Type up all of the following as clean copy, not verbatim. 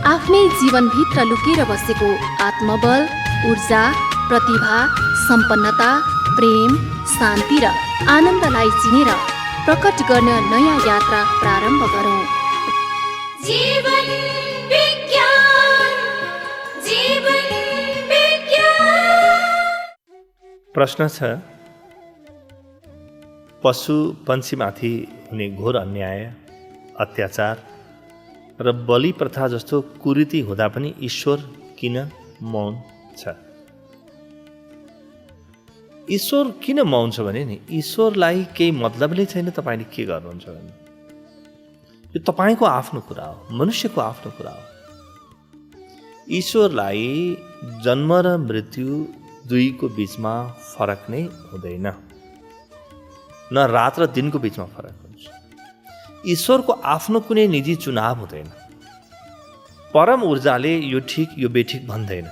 आफ्नै जीवनभित्र लुकेर बसेको आत्मबल, ऊर्जा, प्रतिभा, सम्पन्नता, प्रेम, शान्ति र आनन्दलाई चिनेर प्रकट गर्न नयाँ यात्रा प्रारम्भ गरौँ। जीवन विज्ञान, जीवन विज्ञान। प्रश्न छ, पशु पन्छीमाथि हुने घोर अन्याय, अत्याचार र बलि प्रथा जस्तो कुरीति हुँदा पनि ईश्वर किन मौन छ? ईश्वर किन मौन छ भने नि, ईश्वरलाई केही मतलब नै छैन तपाईँले के गर्नुहुन्छ भने। यो तपाईँको आफ्नो कुरा हो, मनुष्यको आफ्नो कुरा हो। ईश्वरलाई जन्म र मृत्यु दुईको बिचमा फरक नै हुँदैन, न रात र दिनको बिचमा फरक हुन्छ। ईश्वरको आफ्नो कुनै निजी चुनाव हुँदैन। परम ऊर्जाले यो ठिक यो बेठिक भन्दैन।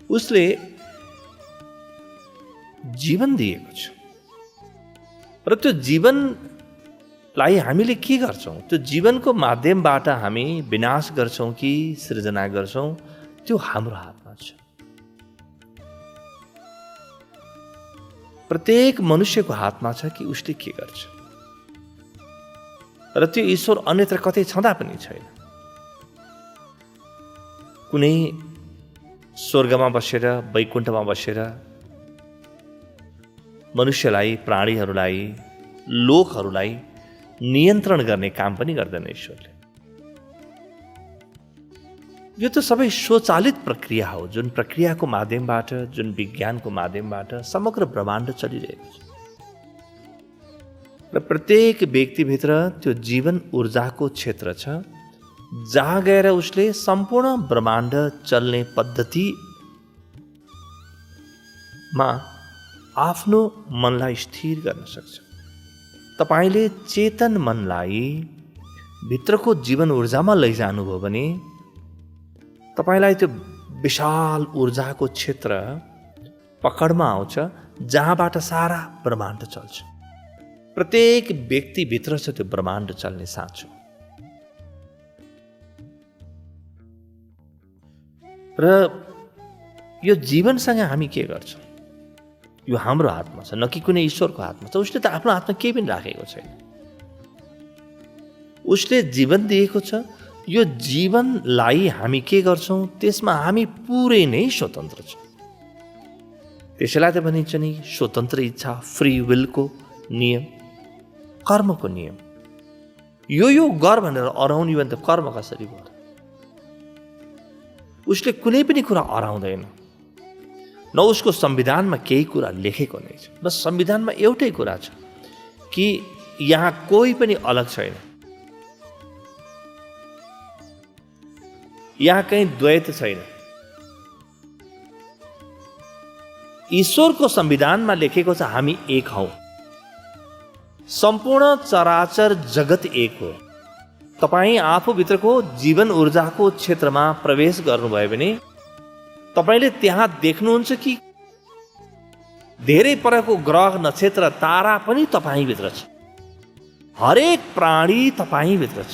उसले जीवन दिएको छ र त्यो जीवनलाई हामीले के गर्छौँ, त्यो जीवनको माध्यमबाट हामी विनाश गर्छौँ कि सृजना गर्छौँ, त्यो हाम्रो हातमा छ। प्रत्येक मनुष्यको हातमा छ कि उसले के गर्छ, र त्यो ईश्वर अन्यत्र कतै छँदा पनि छैन। कुनै स्वर्गमा बसेर, वैकुण्ठमा बसेर मनुष्यलाई, प्राणीहरूलाई, लोकहरूलाई नियन्त्रण गर्ने काम पनि गर्दैन ईश्वरले। यो त सबै स्वचालित प्रक्रिया हो, जुन प्रक्रियाको माध्यमबाट, जुन विज्ञानको माध्यमबाट समग्र ब्रह्माण्ड चलिरहेको छ। र प्रत्येक व्यक्तिभित्र त्यो जीवन ऊर्जाको क्षेत्र छ, जहाँ गएर उसले सम्पूर्ण ब्रह्माण्ड चल्ने पद्धतिमा आफ्नो मनलाई स्थिर गर्न सक्छ। तपाईँले चेतन मनलाई भित्रको जीवन ऊर्जामा लैजानुभयो भने तपाईँलाई त्यो विशाल ऊर्जाको क्षेत्र पकडमा आउँछ, जहाँबाट सारा ब्रह्माण्ड चल्छ। प्रत्येक व्यक्तिभित्र छ त्यो ब्रह्माण्ड चल्ने साँचो। र यो जीवनसँग हामी के गर्छौँ, यो हाम्रो हातमा छ, न कि कुनै ईश्वरको हातमा छ। उसले त आफ्नो हातमा केही पनि राखेको छैन। उसले जीवन दिएको छ। यो जीवनलाई हामी के गर्छौँ, त्यसमा हामी पुरै नै स्वतन्त्र छौँ। त्यसैलाई त भनिन्छ नि स्वतन्त्र इच्छा, फ्री विलको नियम, कर्मको नियम। यो गर भनेर अराउनु भने त कर्म कसरी भयो? उसले कुनै पनि कुरा अराउँदैन। न उसको संविधानमा केही कुरा लेखेको नै छ। बस संविधानमा एउटै कुरा छ कि यहाँ कोही पनि अलग छैन, यहाँ कहीँ द्वैत छैन। ईश्वरको संविधानमा लेखेको छ हामी एक हौं, सम्पूर्ण चराचर जगत एक हो। तपाईँ आफूभित्रको जीवन ऊर्जाको क्षेत्रमा प्रवेश गर्नुभयो भने तपाईले त्यहाँ देख्नुहुन्छ कि धेरै परको ग्रह, नक्षत्र, तारा पनि तपाईभित्र छ। हरेक प्राणी तपाईभित्र छ।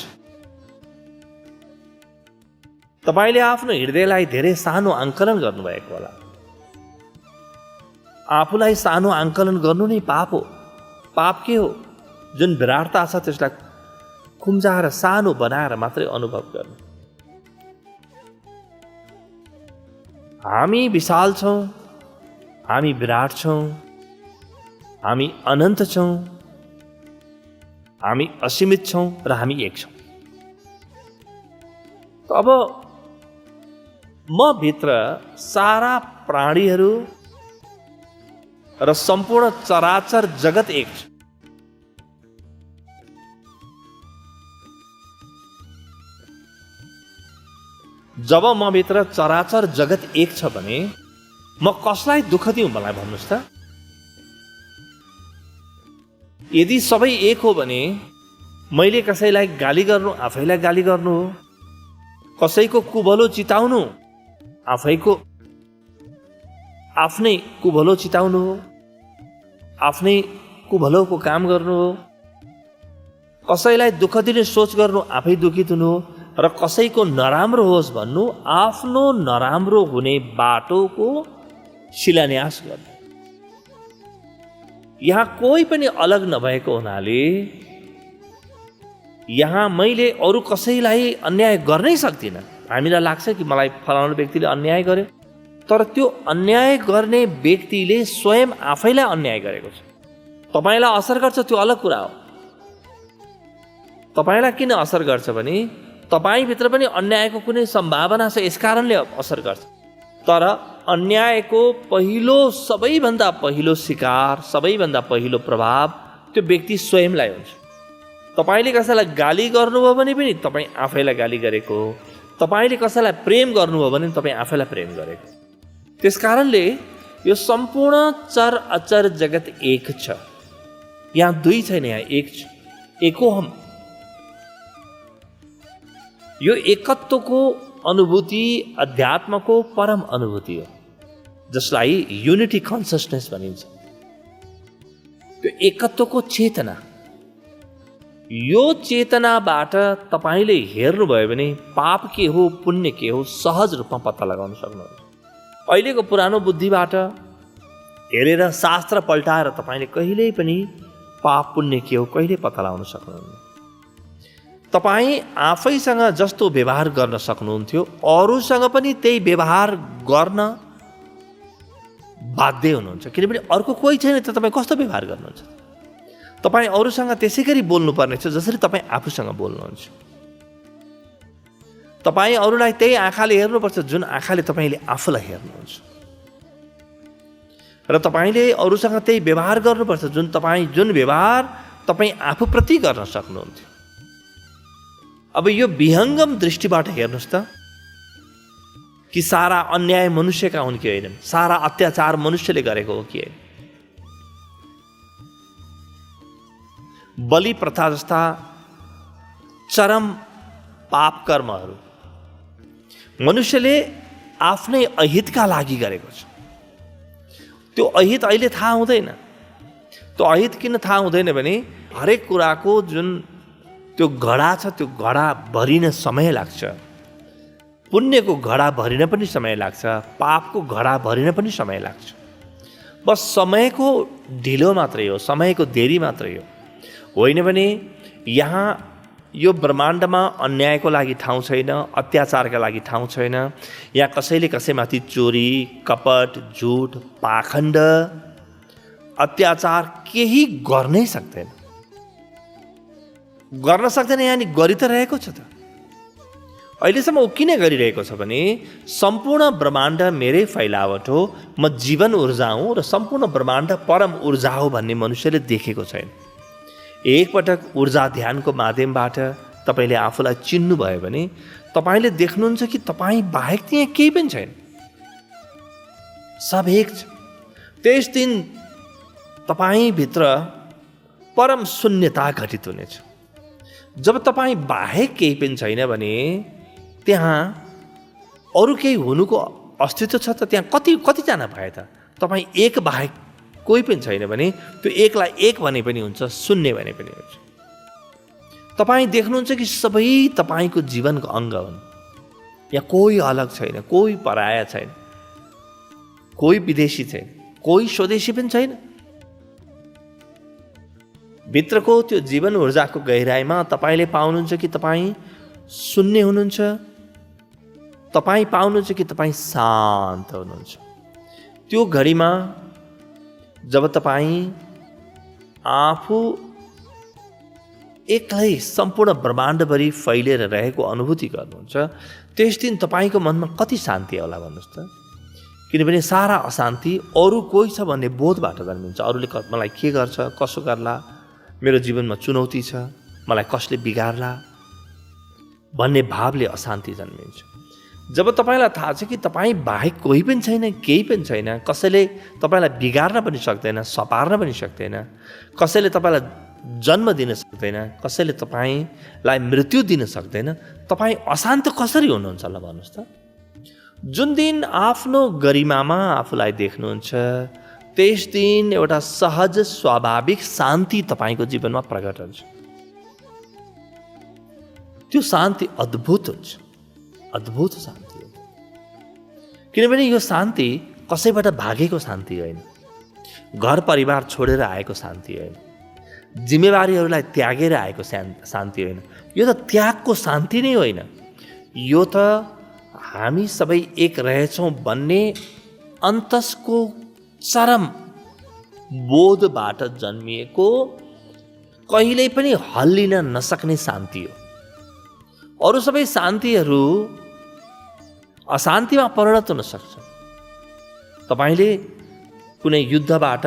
तपाईले आफ्नो हृदयलाई धेरै सानो आंकलन गर्नुभएको होला। आफूलाई सानो आंकलन गर्नु नै पाप हो। पाप के हो? जुन विराटता छ त्यसलाई खुम्जाएर सानो बनाएर मात्रै अनुभव गर्नु। हामी विशाल छौं, हामी विराट छौं, हामी अनन्त छौं, हामी असीमित छौं र हामी एक छौं। अब म भित्र सारा प्राणीहरू र सम्पूर्ण चराचर जगत एक छ। जब म भित्र चराचर जगत एक छ भने म कसलाई दुःख दिउँ मलाई भन्नुस् त? यदि सबै एक हो भने मैले कसैलाई गाली गर्नु आफैलाई गाली गर्नु हो, कसैको कुभलो चिताउनु आफ्नै कुभलो चिताउनु हो, आफ्नै कुभलोको काम गर्नु हो, कसैलाई दुःख दिने सोच गर्नु आफै दुखित हुनु हो, र कसैको नराम्रो होस् भन्नु आफ्नो नराम्रो हुने बाटोको शिलान्यास गर्नु। यहाँ कोही पनि अलग नभएको हुनाले यहाँ मैले अरू कसैलाई अन्याय गर्नै सक्दिनँ। हामीलाई लाग्छ कि मलाई फलानु व्यक्तिले अन्याय गर्यो, तर त्यो अन्याय गर्ने व्यक्तिले स्वयं आफैलाई अन्याय गरेको छ। तपाईँलाई असर गर्छ त्यो अलग कुरा हो। तपाईँलाई किन असर गर्छ भने तपाईँभित्र पनि अन्यायको कुनै सम्भावना छ, यसकारणले असर गर्छ। तर अन्यायको सबैभन्दा पहिलो शिकार, सबैभन्दा पहिलो प्रभाव त्यो व्यक्ति स्वयंलाई हुन्छ। तपाईँले कसैलाई गाली गर्नुभयो भने पनि तपाईँ आफैलाई गाली गरेको हो। तपाईँले कसैलाई प्रेम गर्नुभयो भने तपाईँ आफैलाई प्रेम गरेको। त्यसकारणले यो सम्पूर्ण चर अचर जगत एक छ। यहाँ दुई छैन, यहाँ एक छ। एको हम। यो एकत्वको अनुभूति अध्यात्मको परम अनुभूति हो, जसलाई युनिटी कन्सियसनेस भनिन्छ। त्यो एकत्वको चेतना, यो चेतनाबाट तपाईँले हेर्नुभयो भने पाप के हो, पुण्य के हो सहज रूपमा पत्ता लगाउन सक्नुहुन्छ। अहिलेको पुरानो बुद्धिबाट हेरेर शास्त्र पल्टाएर तपाईँले कहिल्यै पनि पाप पुण्य के हो कहिले पत्ता लगाउन सक्नुहुन्न। तपाईँ आफैसँग जस्तो व्यवहार गर्न सक्नुहुन्थ्यो, अरूसँग पनि त्यही व्यवहार गर्न बाध्य हुनुहुन्छ। किनभने अर्को कोही छैन त तपाईँ कस्तो व्यवहार गर्नुहुन्छ? तपाईँ अरूसँग त्यसै गरी बोल्नुपर्ने छ जसरी तपाईँ आफूसँग बोल्नुहुन्छ। तपाईँ अरूलाई त्यही आँखाले हेर्नुपर्छ जुन आँखाले तपाईँले आफूलाई हेर्नुहुन्छ, र तपाईँले अरूसँग त्यही व्यवहार गर्नुपर्छ जुन व्यवहार तपाईँ आफूप्रति गर्न सक्नुहुन्थ्यो। अब यो विहङ्गम दृष्टिबाट हेर्नुहोस् त, कि सारा अन्याय मनुष्यका हुन् कि होइनन्, सारा अत्याचार मनुष्यले गरेको हो कि होइन। बलि प्रथा जस्ता चरम पाप कर्महरू मनुष्यले आफ्नै अहितका लागि गरेको छ। त्यो अहित अहिले थाहा हुँदैन। त्यो अहित किन थाहा हुँदैन भने हरेक कुराको जुन त्यो घडा छ त्यो घडा भरिन समय लाग्छ। पुण्यको घडा भरिन पनि समय लाग्छ, पापको घडा भरिन पनि समय लाग्छ। बस समयको ढिलो मात्रै हो, समयको देरी मात्रै हो। होइन भने यहाँ यो ब्रह्माण्डमा अन्यायको लागि ठाउँ छैन, अत्याचारका लागि ठाउँ छैन। यहाँ कसैले कसैमाथि चोरी, कपट, झुट, पाखण्ड, अत्याचार केही गर्नै सक्दैन। गर्न सक्दैन यानि गरि त रहेको छ त। अहिलेसम्म ऊ किन गरिरहेको छ भने सम्पूर्ण ब्रह्माण्ड मेरै फैलावट हो, म जीवन ऊर्जा हुँ र सम्पूर्ण ब्रह्माण्ड परम ऊर्जा हो भन्ने मनुष्यले देखेको छैन। एकपटक ऊर्जा ध्यानको माध्यमबाट तपाईँले आफूलाई चिन्नुभयो भने तपाईँले देख्नुहुन्छ कि तपाईँ बाहेक त्यहाँ केही पनि छैन, सब एक छ। त्यस दिन तपाईँभित्र परम शून्यता घटित हुनेछ। जब तपाईँ बाहेक केही पनि छैन भने त्यहाँ अरू केही हुनुको अस्तित्व छ त त्यहाँ कतिजना भए त? तपाईँ एक बाहेक कोही पनि छैन भने त्यो एकलाई एक भने पनि हुन्छ, शून्य भने पनि हुन्छ। तपाईँ देख्नुहुन्छ कि सबै तपाईँको जीवनको अङ्ग हुन्। यहाँ कोही अलग छैन, कोही पराया छैन, कोही विदेशी छैन, कोही स्वदेशी पनि छैन। भित्रको त्यो जीवन ऊर्जाको गहिराइमा तपाईँले पाउनुहुन्छ कि तपाईँ शून्य हुनुहुन्छ, तपाईँ पाउनुहुन्छ कि तपाईँ शान्त हुनुहुन्छ। त्यो घडीमा जब तपाईँ आफू एक्लै सम्पूर्ण ब्रह्माण्डभरि फैलिएर रहेको अनुभूति गर्नुहुन्छ, त्यस दिन तपाईँको मनमा कति शान्ति होला भन्नुहोस् त। किनभने सारा अशान्ति अरू कोही छ भन्ने बोधबाट जन्मिन्छ। अरूले मलाई के गर्छ, कसो गर्ला, मेरो जीवनमा चुनौती छ, मलाई कसले बिगार्ला भन्ने भावले अशान्ति जन्मिन्छ। जब तपाईँलाई थाहा छ कि तपाईँ बाहेक कोही पनि छैन, केही पनि छैन, कसैले तपाईँलाई बिगार्न पनि सक्दैन, सपार्न पनि सक्दैन, कसैले तपाईँलाई जन्म दिन सक्दैन, कसैले तपाईँलाई मृत्यु दिन सक्दैन, तपाईँ अशान्त कसरी हुनुहुन्छ ल भन्नुहोस् त। जुन दिन आफ्नो गरिमामा आफूलाई देख्नुहुन्छ त्यस दिन एउटा सहज स्वाभाविक शान्ति तपाईँको जीवनमा प्रकट हुन्छ। त्यो शान्ति अद्भुत हुन्छ, अद्भुत शान्ति हो। किनभने यो शान्ति कसैबाट भागेको शान्ति होइन, घर परिवार छोडेर आएको शान्ति होइन, जिम्मेवारीहरूलाई त्यागेर आएको शान्ति होइन। यो त त्यागको शान्ति नै होइन, यो त हामी सबै एक रहेछौँ भन्ने अन्तसको चरम बोधबाट जन्मिएको, कहिल्यै पनि हल्लिन नसक्ने शान्ति हो। अरू सबै शान्तिहरू अशान्तिमा परिणत हुन सक्छ। तपाईँले कुनै युद्धबाट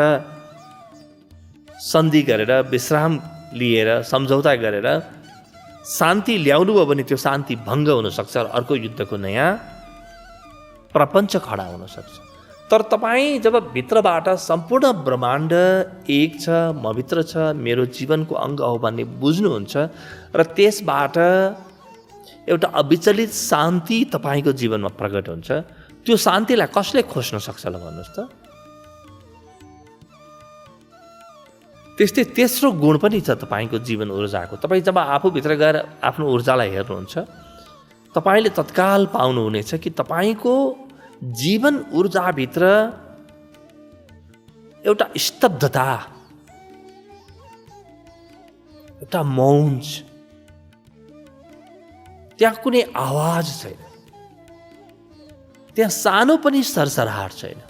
सन्धि गरेर, विश्राम लिएर, सम्झौता गरेर शान्ति ल्याउनुभयो भने त्यो शान्ति भङ्ग हुनसक्छ र अर्को युद्धको नयाँ प्रपञ्च खडा हुनसक्छ। तर तपाईँ जब भित्रबाट सम्पूर्ण ब्रह्माण्ड एक छ, म भित्र छ, मेरो जीवनको अङ्ग हो भन्ने बुझ्नुहुन्छ र त्यसबाट एउटा अविचलित शान्ति तपाईँको जीवनमा प्रकट हुन्छ, त्यो शान्तिलाई कसले खोज्न सक्छ ल भन्नुहोस् त? त्यस्तै तेस्रो गुण पनि छ तपाईँको जीवन ऊर्जाको। तपाईँ जब आफूभित्र गएर आफ्नो ऊर्जालाई हेर्नुहुन्छ, तपाईँले तत्काल पाउनुहुनेछ कि तपाईँको जीवन ऊर्जाभित्र एउटा स्तब्धता, एउटा मौन छ, त्यहाँ कुनै आवाज छैन, त्यहाँ सानो पनि सरसराहट छैन,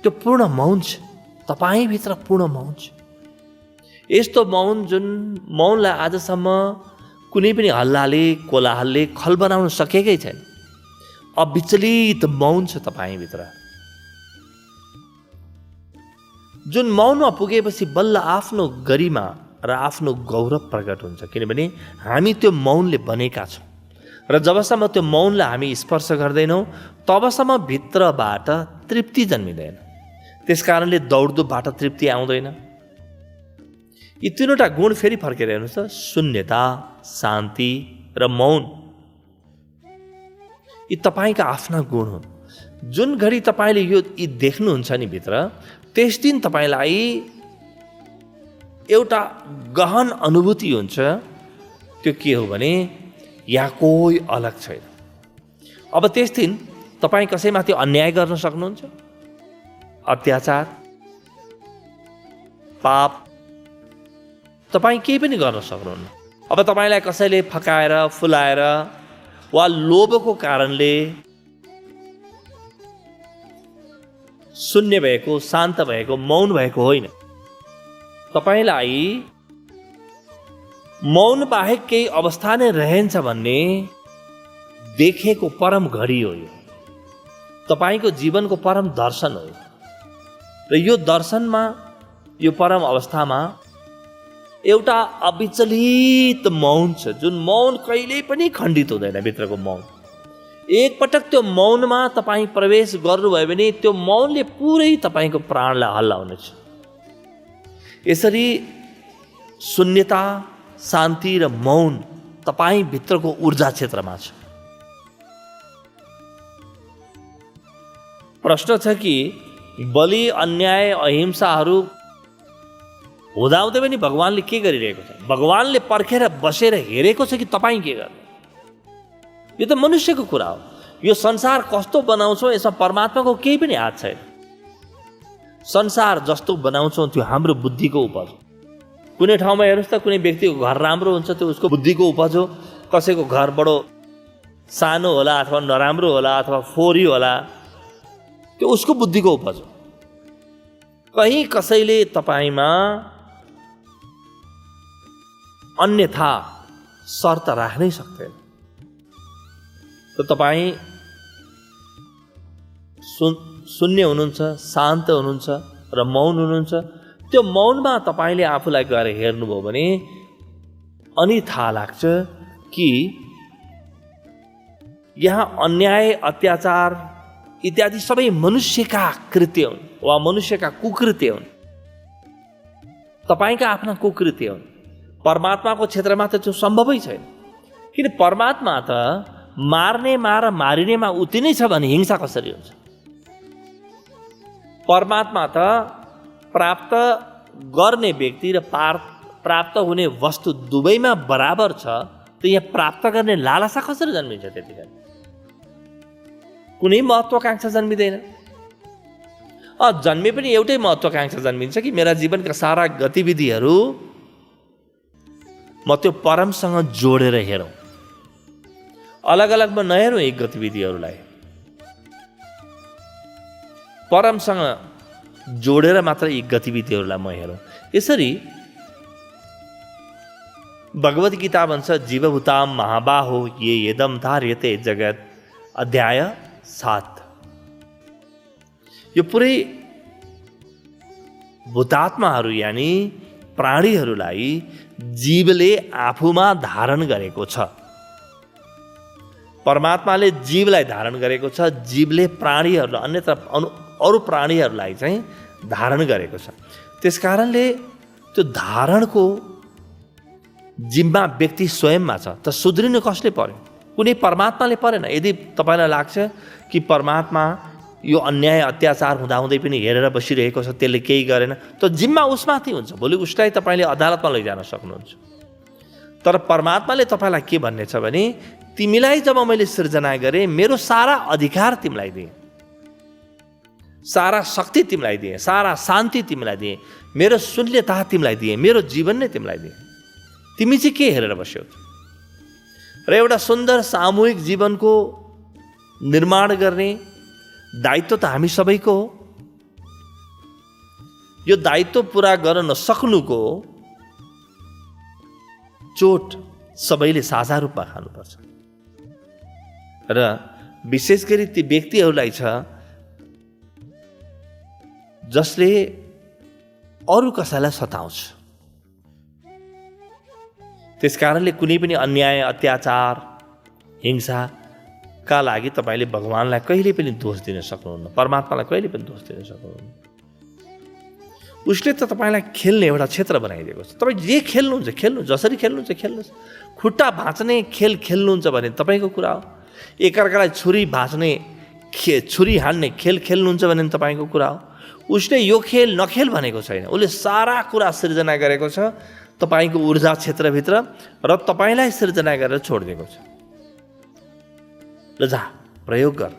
त्यो पूर्ण मौन छ, तपाईँभित्र पूर्ण मौन छ। यस्तो मौन जुन मौनलाई आजसम्म कुनै पनि हल्लाले, कोलाहलले खल बनाउन सकेकै छैन। अविचलित मौन छ तपाईँभित्र, जुन मौनमा पुगेपछि बल्ल आफ्नो गरिमा र आफ्नो गौरव प्रकट हुन्छ। किनभने हामी त्यो मौनले बनेका छौँ र जबसम्म त्यो मौनलाई हामी स्पर्श गर्दैनौँ तबसम्म भित्रबाट तृप्ति जन्मिँदैन। त्यस कारणले दौडधुपबाट तृप्ति आउँदैन। यी तीनवटा गुण फेरि फर्केर हेर्नुहोस् त, शून्यता, शान्ति र मौन, यी तपाईँका आफ्ना गुण हुन्। जुन घडी तपाईँले यी देख्नुहुन्छ नि भित्र, त्यस दिन तपाईँलाई एउटा गहन अनुभूति हुन्छ। त्यो के हो भने यहाँ कोही अलग छैन। अब त्यस दिन तपाईँ कसैमाथि अन्याय गर्न सक्नुहुन्छ, अत्याचार, पाप, तपाईँ केही पनि गर्न सक्नुहुन्न। अब तपाईँलाई कसैले फकाएर, फुलाएर वा लोभको कारणले शून्य भएको, शान्त भएको, मौन भएको होइन। तपाईँलाई मौन बाहेक केही अवस्था नै रहन्छ भन्ने देखेको परम घडी हो। यो तपाईँको जीवनको परम दर्शन हो र यो दर्शनमा, यो परम अवस्थामा एउटा अविचलित मौन छ, जुन मौन कहिल्यै पनि खण्डित हुँदैन। भित्रको मौन, एकपटक त्यो मौनमा तपाईँ प्रवेश गर्नुभयो भने त्यो मौनले पुरै तपाईँको प्राणलाई हल्लाउनेछ। यसरी शून्यता, शान्ति र मौन तपाईँ भित्रको ऊर्जा क्षेत्रमा छ। प्रश्न छ कि बलि, अन्याय, अहिंसाहरू हुँदाहुँदै पनि भगवानले के गरिरहेको छ? भगवानले पर्खेर बसेर हेरेको छ कि तपाईँ के गर्नु? यो त मनुष्यको कुरा हो। यो संसार कस्तो बनाउँछौँ यसमा परमात्माको केही पनि हात छैन। संसार जस्तो बनाउँछौँ त्यो हाम्रो बुद्धिको उपज हो। कुनै ठाउँमा हेर्नुहोस् त, कुनै व्यक्तिको घर राम्रो हुन्छ, त्यो उसको बुद्धिको उपज हो। कसैको घर बडो सानो होला अथवा नराम्रो होला अथवा फोहोरी होला, त्यो उसको बुद्धिको उपज हो। कहीँ कसैले तपाईँमा अन्यथा शर्त राख्नै सक्दैन। त तपाईँ शून्य हुनुहुन्छ, शान्त हुनुहुन्छ र मौन हुनुहुन्छ। त्यो मौनमा तपाईँले आफूलाई गएर हेर्नुभयो भने अनि थाहा लाग्छ कि यहाँ अन्याय, अत्याचार इत्यादि सबै मनुष्यका कृत्य हुन् वा मनुष्यका कुकृत्य हुन्, तपाईँका आफ्ना कुकृत्य हुन्। परमात्माको क्षेत्रमा त त्यो सम्भवै छैन। किन परमात्मा त मार्नेमा र मारिनेमा उति नै छ भने हिंसा कसरी हुन्छ? परमात्मा त प्राप्त गर्ने व्यक्ति र प्राप्त हुने वस्तु दुवैमा बराबर छ, त यहाँ प्राप्त गर्ने लालसा कसरी जन्मिन्छ? त्यतिखेर कुनै महत्त्वाकांक्षा जन्मिँदैन। जन्मे पनि एउटै महत्त्वाकांक्षा जन्मिन्छ कि मेरा जीवनका सारा गतिविधिहरू म त्यो परमसँग जोडेर हेरौँ, अलग अलगमा नहेरौँ। एक गतिविधिहरूलाई परमसँग जोडेर मात्र यी गतिविधिहरूलाई म हेरौँ। यसरी भगवत गीता भन्छ जीवभूताम महाबाहो ये यदम धार्यते जगत, अध्याय 7। यो पुरै भूतात्माहरू यानि प्राणीहरूलाई जीवले आफूमा धारण गरेको छ। परमात्माले जीवलाई धारण गरेको छ, जीवले प्राणीहरूलाई अन्यत्र अरू प्राणीहरूलाई चाहिँ धारण गरेको छ। त्यसकारणले त्यो धारणको जिम्मा व्यक्ति स्वयंमा छ। त सुध्रिनु कसले पर्यो? कुनै परमात्माले परेन। यदि तपाईँलाई लाग्छ कि परमात्मा यो अन्याय अत्याचार हुँदाहुँदै पनि हेरेर बसिरहेको छ, त्यसले केही गरेन, त जिम्मा उसमाथि हुन्छ। भोलि उसलाई तपाईँले अदालतमा लैजान सक्नुहुन्छ। तर परमात्माले तपाईँलाई के भन्ने छ भने तिमीलाई जब मैले सृजना गरेँ, मेरो सारा अधिकार तिमीलाई दिएँ, सारा शक्ति तिमीलाई दिएँ, सारा शान्ति तिमीलाई दिएँ, मेरो शून्यता तिमीलाई दिएँ, मेरो जीवन नै तिमीलाई दिएँ। तिमी चाहिँ के हेरेर बस्यौ? र एउटा सुन्दर सामूहिक जीवनको निर्माण गर्ने दायित्व त हामी सबैको हो। यो दायित्व पुरा गर्न नसक्नुको चोट सबैले साझा रूपमा खानुपर्छ। र विशेष गरी ती व्यक्तिहरूलाई छ जसले अरू कसैलाई सताउँछ। त्यसकारणले कुनै पनि अन्याय अत्याचार हिंसाका लागि तपाईँले भगवानलाई कहिले पनि दोष दिन सक्नुहुन्न, परमात्मालाई कहिले पनि दोष दिन सक्नुहुन्न। उसले त तपाईँलाई खेल्ने एउटा क्षेत्र बनाइदिएको छ। तपाईँ जे खेल्नुहुन्छ खेल्नु, जसरी खेल्नुहुन्छ खेल्नुहोस्। खुट्टा भाँच्ने खेल खेल्नुहुन्छ भने तपाईँको कुरा हो। एकअर्कालाई छुरी भाँच्ने छुरी हान्ने खेल खेल्नुहुन्छ भने तपाईँको कुरा हो। उसले यो खेल नखेल भनेको छैन। उसले सारा कुरा सृजना गरेको छ तपाईँको ऊर्जा क्षेत्रभित्र र तपाईँलाई सृजना गरेर छोडिदिएको छ। ल जा प्रयोग गर,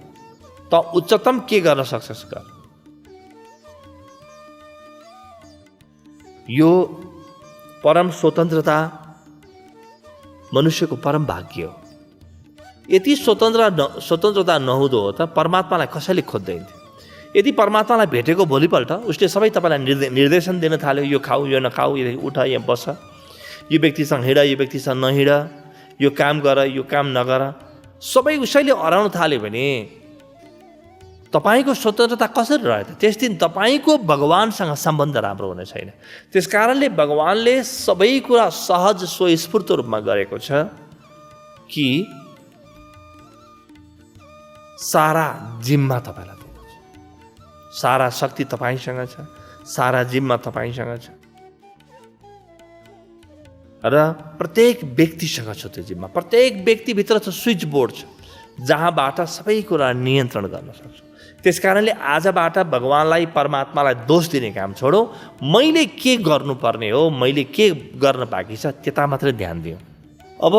त उच्चतम के गर्न सक्छस् गर। यो परम स्वतन्त्रता मनुष्यको परम भाग्य हो। यति स्वतन्त्रता नहुँदो हो त परमात्मालाई कसैले खोज्दैन थियो। यदि परमात्मालाई भेटेको भोलिपल्ट उसले सबै तपाईँलाई निर्देशन दिन थाल्यो, यो खाऊ, यो नखाऊ, यो उठ, यहाँ बस, यो व्यक्तिसँग हिँड, यो व्यक्तिसँग नहिँड, यो काम गर, यो काम नगर, सबै उसैले हराउन थाल्यो भने तपाईँको स्वतन्त्रता कसरी रह्यो त? त्यस दिन तपाईँको भगवानसँग सम्बन्ध राम्रो हुने छैन। त्यस कारणले भगवानले सबै कुरा सहज स्वस्फूर्त रूपमा गरेको छ कि सारा जिम्मा तपाईँलाई दिएको छ, सारा शक्ति तपाईँसँग छ, सारा जिम्मा तपाईँसँग छ र प्रत्येक व्यक्तिसँग छ त्यो जिम्मा। प्रत्येक व्यक्तिभित्र छ स्विच बोर्ड छ जहाँबाट सबै कुरा नियन्त्रण गर्न सक्छ। त्यसकारणले आजबाट भगवानलाई परमात्मालाई दोष दिने काम छोडौँ। मैले के गर्नुपर्ने हो, मैले के गर्न बाँकी छ त्यता मात्रै ध्यान दिउँ। अब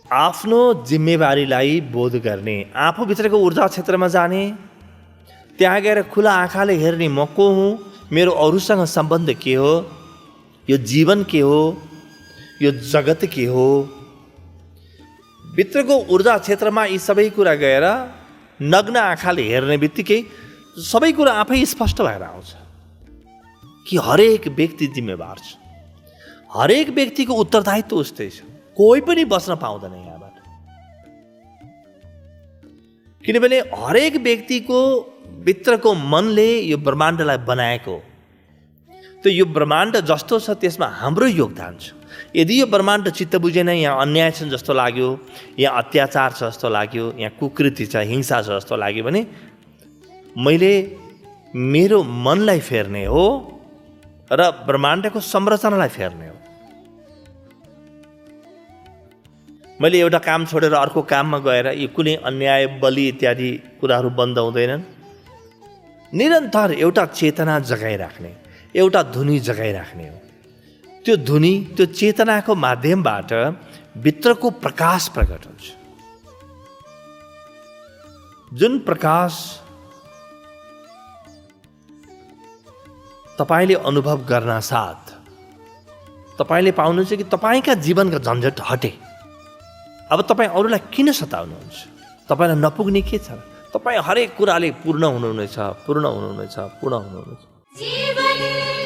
आफ्नो जिम्मेवारीलाई बोध गर्ने, आफूभित्रको ऊर्जा क्षेत्रमा जाने, त्यहाँ गएर खुला आँखाले हेर्ने म को हुँ, मेरो अरूसँग सम्बन्ध के हो, यो जीवन के हो, यो जगत के हो। भित्रको ऊर्जा क्षेत्रमा यी सबै कुरा गएर नग्न आँखाले हेर्ने बित्तिकै सबै कुरा आफै स्पष्ट भएर आउँछ कि हरेक व्यक्ति जिम्मेवार छ, हरेक व्यक्तिको उत्तरदायित्व उस्तै छ। कोही पनि बस्न पाउँदैन यहाँबाट, किनभने हरेक व्यक्तिको भित्रको मनले यो ब्रह्माण्डलाई बनाएको। त यो ब्रह्माण्ड जस्तो छ त्यसमा हाम्रो योगदान छ। यदि यो ब्रह्माण्ड चित्त बुझेन, यहाँ अन्याय छ जस्तो लाग्यो, यहाँ अत्याचार छ जस्तो लाग्यो, यहाँ कुकृति छ, हिंसा छ जस्तो लाग्यो भने मैले मेरो मनलाई फेर्ने हो र ब्रह्माण्डको संरचनालाई फेर्ने हो। मैले एउटा काम छोडेर अर्को काममा गएर यो कुनै अन्याय, बलि इत्यादि कुराहरू बन्द हुँदैनन्। निरन्तर एउटा चेतना जगाइराख्ने, एउटा धुनी जगाइराख्ने हो। त्यो धुनी, त्यो चेतनाको माध्यमबाट भित्रको प्रकाश प्रकट हुन्छ। जुन प्रकाश तपाईले अनुभव गर्न साथ तपाईले पाउनुहुन्छ कि तपाईका जीवनका झन्झट हटे। अब तपाईँ अरूलाई किन सताउनुहुन्छ? तपाईँलाई नपुग्ने के छ? तपाईँ हरेक कुराले पूर्ण हुनुहुनेछ, पूर्ण हुनुहुनेछ, पूर्ण हुनुहुनेछ। जीवन